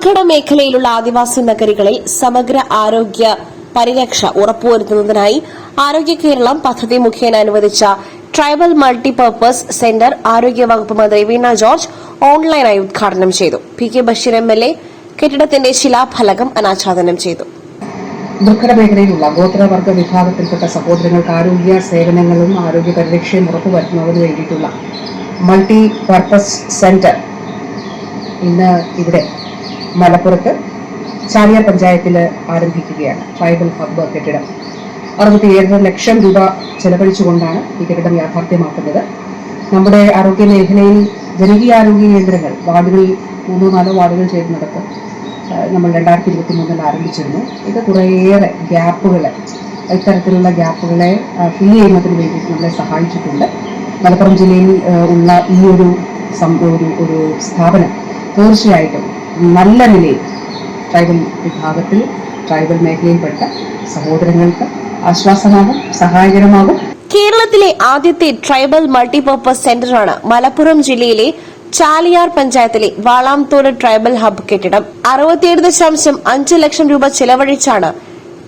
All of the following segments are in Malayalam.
ദുർഘട മേഖലയിലുള്ള ആദിവാസി നഗരികളിൽ സമഗ്ര ആരോഗ്യ പരിരക്ഷ ഉറപ്പുവരുത്തുന്നതിനായി ആരോഗ്യ കേരളം പദ്ധതി മുഖേന അനുവദിച്ച ട്രൈബൽ മൾട്ടിപർപ്പസ് സെന്റർ ആരോഗ്യവകുപ്പ് മന്ത്രി വീണ ജോർജ് ഓൺലൈനായി ഉദ്ഘാടനം ചെയ്തു. പി.കെ. ബഷീർ എം.എൽ.എ. കെട്ടിടത്തിന്റെ ശിലാഫലകം അനാച്ഛാദനം ചെയ്തു. ദുർഘട മേഖലയിലുള്ള ഗോത്രവർഗ വിഭാഗത്തിൽപ്പെട്ട സഹോദരങ്ങൾക്ക് ആരോഗ്യ സേവനങ്ങളും ആരോഗ്യ പരിരക്ഷയും ഉറപ്പുവരുത്തുന്നതിന് വേണ്ടിയിട്ടുള്ള മൾട്ടി പർപ്പസ് സെന്റർ ഇന്ന് ഇവിടെ മലപ്പുറത്ത് ചാലിയാർ പഞ്ചായത്തിൽ ആരംഭിക്കുകയാണ്. ട്രൈബൽ ഹബ്ബ് കെട്ടിടം 67 ലക്ഷം രൂപ ചെലവഴിച്ചുകൊണ്ടാണ് ഈ കെട്ടിടം യാഥാർത്ഥ്യമാക്കുന്നത്. നമ്മുടെ ആരോഗ്യ മേഖലയിൽ ജനകീയ ആരോഗ്യ കേന്ദ്രങ്ങൾ വാർഡുകളിൽ 3-4 വാർഡുകൾ ചേരുന്നിടത്ത് നമ്മൾ 2023 ആരംഭിച്ചിരുന്നു. ഇത് കുറേയേറെ ഇത്തരത്തിലുള്ള ഗ്യാപ്പുകളെ ഫില്ല് ചെയ്യുന്നതിന് വേണ്ടിയിട്ട് നമ്മളെ സഹായിച്ചിട്ടുണ്ട്. മലപ്പുറം ജില്ലയിൽ ഉള്ള ഈ ഒരു സ്ഥാപനം തീർച്ചയായിട്ടും നല്ല നിലയിൽ ട്രൈബൽ വിഭാഗത്തിൽ ട്രൈബൽ മേഖലയിൽപ്പെട്ട സഹോദരങ്ങൾക്ക് ആശ്വാസമാകും, സഹായകരമാകും. കേരളത്തിലെ ആദ്യത്തെ ട്രൈബൽ മൾട്ടിപർപ്പസ് സെന്ററാണ് മലപ്പുറം ജില്ലയിലെ ചാലിയാർ പഞ്ചായത്തിലെ വാളാംതോട് ട്രൈബൽ ഹബ്ബ് കെട്ടിടം. 67.5 ലക്ഷം രൂപ ചെലവഴിച്ചാണ്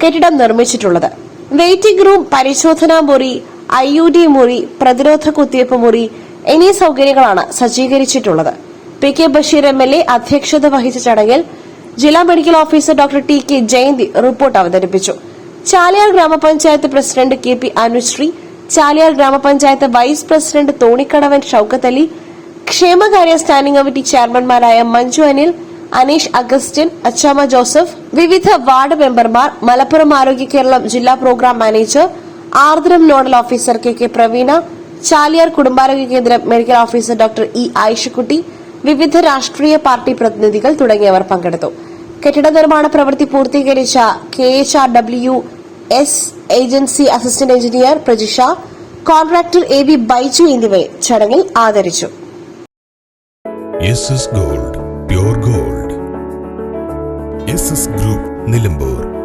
കെട്ടിടം നിർമ്മിച്ചിട്ടുള്ളത്. വെയിറ്റിംഗ് റൂം, പരിശോധനാ മുറി, IUD മുറി, പ്രതിരോധ കുത്തിവയ്പ് മുറി എന്നീ സൌകര്യങ്ങളാണ് സജ്ജീകരിച്ചിട്ടുള്ളത്. പി.കെ. ബഷീർ എം.എൽ.എ. അധ്യക്ഷത വഹിച്ച ചടങ്ങിൽ ജില്ലാ medical officer doctor T K. Jayanthi report അവതരിപ്പിച്ചു. ചാലിയാർ ഗ്രാമപഞ്ചായത്ത് പ്രസിഡന്റ് K.P. അനുശ്രീ, ചാലിയാർ ഗ്രാമപഞ്ചായത്ത് വൈസ് പ്രസിഡന്റ് തോണിക്കടവൻ ഷൌക്കത്ത് അലി, ക്ഷേമകാര്യ സ്റ്റാൻഡിംഗ് കമ്മിറ്റി ചെയർമാൻമാരായ മഞ്ജു അനിൽ, അനീഷ് അഗസ്റ്റിൻ, അച്ചാമ ജോസഫ്, വിവിധ വാർഡ് മെമ്പർമാർ, മലപ്പുറം ആരോഗ്യ കേരളം ജില്ലാ programme manager, Aardram nodal officer K.K. Praveena, Chaliyar കുടുംബാരോഗ്യ കേന്ദ്രം medical officer doctor E. Ayishakutty, വിവിധ രാഷ്ട്രീയ പാർട്ടി പ്രതിനിധികൾ തുടങ്ങിയവർ പങ്കെടുത്തു. കെട്ടിട നിർമ്മാണ പ്രവൃത്തി പൂർത്തീകരിച്ച KHRWS agency assistant engineer Prajisha, contractor AV Baiju എന്നിവരെ ചടങ്ങിൽ ആദരിച്ചു. SS Gold, Pure Gold. SS Group, Nilambur.